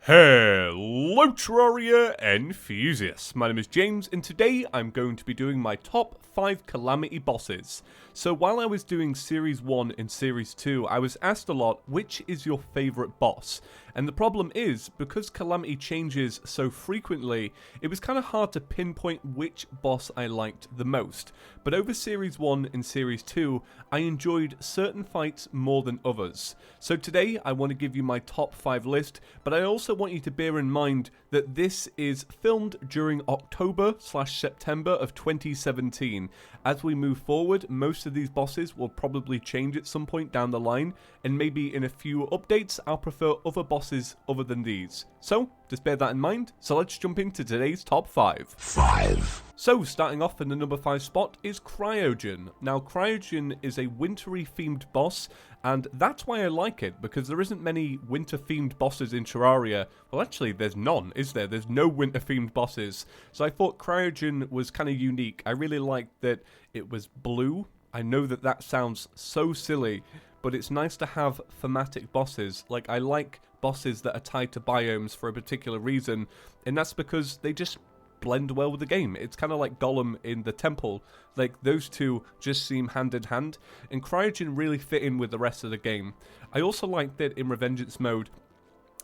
Hello Terraria enthusiasts, my name is James and today I'm going to be doing my top 5 Calamity bosses. So while I was doing Series 1 and Series 2, I was asked a lot, which is your favourite boss? And the problem is, because Calamity changes so frequently, it was kind of hard to pinpoint which boss I liked the most. But over Series 1 and Series 2, I enjoyed certain fights more than others. So today I want to give you my top 5 list, but I also want you to bear in mind that this is filmed during October/September of 2017. As we move forward, most of these bosses will probably change at some point down the line, and maybe in a few updates I'll prefer other bosses other than these. So, just bear that in mind, so let's jump into today's top 5. So, starting off in the number 5 spot is CRYOGEN. Now, CRYOGEN is a wintry themed boss, and that's why I like it, because there isn't many winter themed bosses in Terraria. Well, actually, there's none, is there? There's no winter themed bosses. So I thought CRYOGEN was kind of unique. I really liked that it was blue. I know that that sounds so silly, but it's nice to have thematic bosses. Like, I like bosses that are tied to biomes for a particular reason, and that's because they just blend well with the game. It's kind of like Golem in the temple. Like, those two just seem hand in hand, and CRYOGEN really fit in with the rest of the game. I also liked that in Revengeance mode,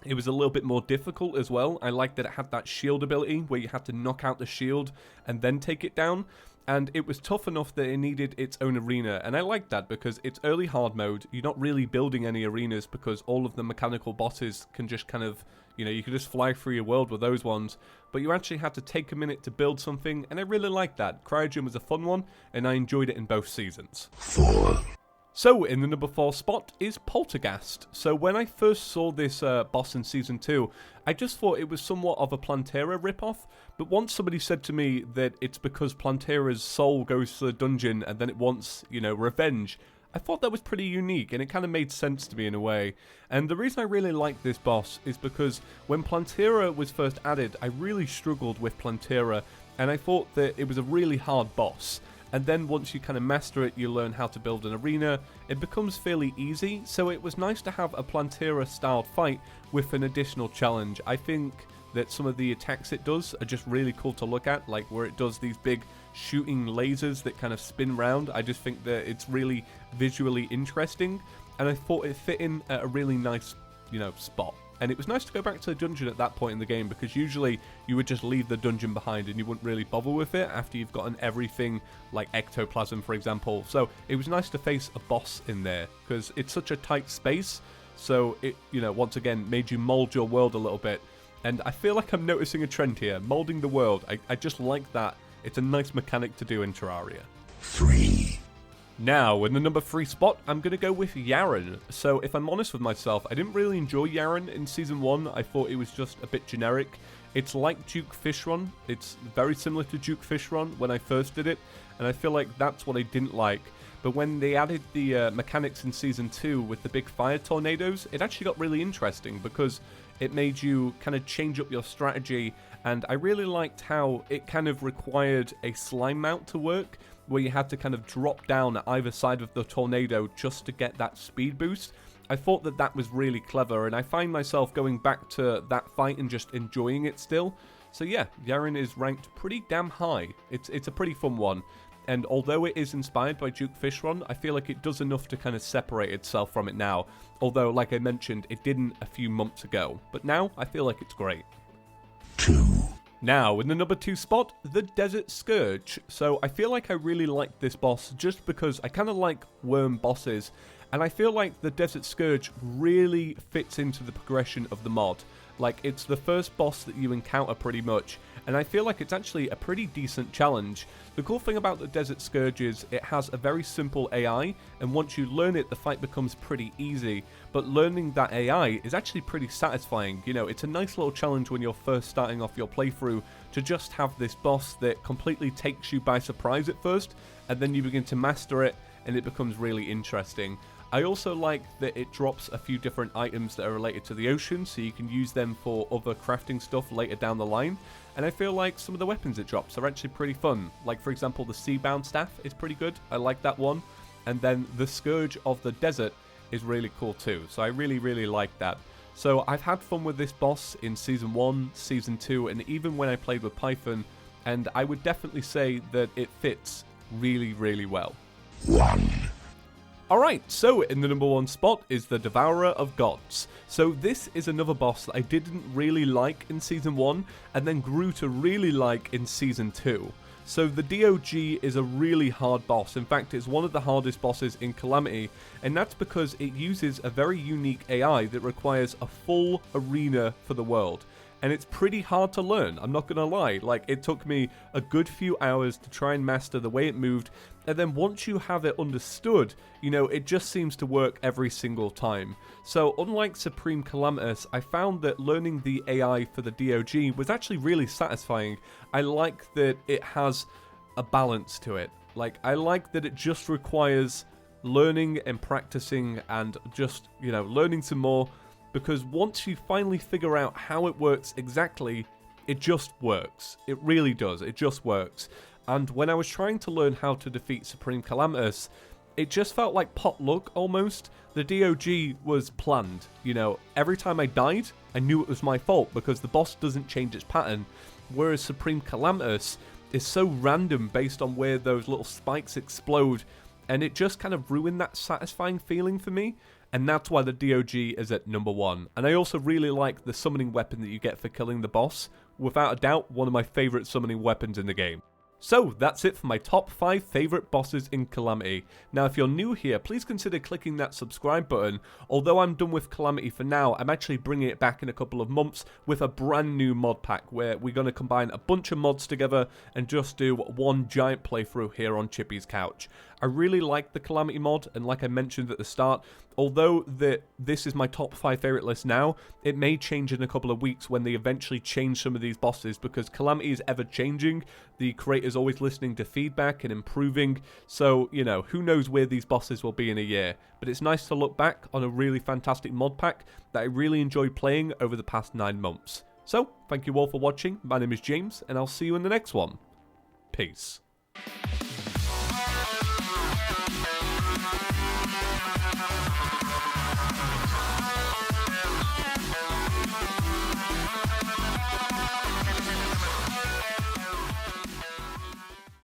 it was a little bit more difficult as well. I liked that it had that shield ability where you had to knock out the shield and then take it down. And it was tough enough that it needed its own arena, and I like that because it's early hard mode. You're not really building any arenas because all of the mechanical bosses can just kind of, you know, you can just fly through your world with those ones. But you actually had to take a minute to build something, and I really liked that. CRYOGEN was a fun one, and I enjoyed it in both seasons. 4. So, in the number 4 spot is POLTERGHAST. So, when I first saw this boss in Season 2, I just thought it was somewhat of a Plantera ripoff, but once somebody said to me that it's because Plantera's soul goes to the dungeon and then it wants, you know, revenge, I thought that was pretty unique, and it kind of made sense to me in a way. And the reason I really like this boss is because when Plantera was first added, I really struggled with Plantera, and I thought that it was a really hard boss. And then once you kind of master it, you learn how to build an arena. It becomes fairly easy, so it was nice to have a Plantera-styled fight with an additional challenge. I think that some of the attacks it does are just really cool to look at, like where it does these big shooting lasers that kind of spin round. I just think that it's really visually interesting, and I thought it fit in at a really nice, you know, spot. And it was nice to go back to the dungeon at that point in the game, because usually you would just leave the dungeon behind and you wouldn't really bother with it after you've gotten everything, like ectoplasm, for example. So it was nice to face a boss in there, because it's such a tight space. So it, you know, once again, made you mold your world a little bit. And I feel like I'm noticing a trend here, molding the world. I just like that. It's a nice mechanic to do in Terraria. 3. Now, in the number 3 spot, I'm going to go with YHARON. So, if I'm honest with myself, I didn't really enjoy YHARON in Season 1. I thought it was just a bit generic. It's like Duke Fishron. It's very similar to Duke Fishron when I first did it, and I feel like that's what I didn't like. But when they added the mechanics in Season 2 with the big fire tornadoes, it actually got really interesting because it made you kind of change up your strategy, and I really liked how it kind of required a slime mount to work, where you had to kind of drop down at either side of the tornado just to get that speed boost. I thought that that was really clever, and I find myself going back to that fight and just enjoying it still. So yeah, YHARON is ranked pretty damn high. It's a pretty fun one. And although it is inspired by Duke Fishron, I feel like it does enough to kind of separate itself from it now. Although, like I mentioned, it didn't a few months ago. But now, I feel like it's great. 2. Now, in the number 2 spot, the Desert Scourge. So, I feel like I really like this boss just because I kind of like worm bosses, and I feel like the Desert Scourge really fits into the progression of the mod. Like, it's the first boss that you encounter pretty much, and I feel like it's actually a pretty decent challenge. The cool thing about the Desert Scourge is it has a very simple AI, and once you learn it, the fight becomes pretty easy. But learning that AI is actually pretty satisfying. You know, it's a nice little challenge when you're first starting off your playthrough to just have this boss that completely takes you by surprise at first, and then you begin to master it, and it becomes really interesting. I also like that it drops a few different items that are related to the ocean, so you can use them for other crafting stuff later down the line. And I feel like some of the weapons it drops are actually pretty fun. Like, for example, the Seabound Staff is pretty good. I like that one. And then the Scourge of the Desert is really cool too. So I really, really like that. So I've had fun with this boss in Season 1, Season 2, and even when I played with Python, and I would definitely say that it fits really, really well. 1. Alright, so in the number 1 spot is the Devourer of Gods. So this is another boss that I didn't really like in Season 1, and then grew to really like in Season 2. So the DOG is a really hard boss. In fact, it's one of the hardest bosses in Calamity, and that's because it uses a very unique AI that requires a full arena for the world. And it's pretty hard to learn, I'm not gonna lie. Like, it took me a good few hours to try and master the way it moved, and then once you have it understood, you know, it just seems to work every single time. So unlike Supreme Calamitous, I found that learning the AI for the DOG was actually really satisfying. I like that it has a balance to it. Like, I like that it just requires learning and practicing and just, you know, learning some more. Because once you finally figure out how it works exactly, it just works. It really does. It just works. And when I was trying to learn how to defeat Supreme Calamitous, it just felt like pot luck almost. The DOG was planned. You know, every time I died, I knew it was my fault because the boss doesn't change its pattern. Whereas Supreme Calamitous is so random based on where those little spikes explode. And it just kind of ruined that satisfying feeling for me. And that's why the DOG is at number 1. And I also really like the summoning weapon that you get for killing the boss. Without a doubt, one of my favourite summoning weapons in the game. So, that's it for my top 5 favourite bosses in Calamity. Now, if you're new here, please consider clicking that subscribe button. Although I'm done with Calamity for now, I'm actually bringing it back in a couple of months with a brand new mod pack where we're going to combine a bunch of mods together and just do one giant playthrough here on Chippy's couch. I really like the Calamity mod, and like I mentioned at the start, although this is my top 5 favourite list now, it may change in a couple of weeks when they eventually change some of these bosses, because Calamity is ever changing, the creator's always listening to feedback and improving, so, you know, who knows where these bosses will be in a year. But it's nice to look back on a really fantastic mod pack that I really enjoyed playing over the past 9 months. So, thank you all for watching, my name is James, and I'll see you in the next one. Peace.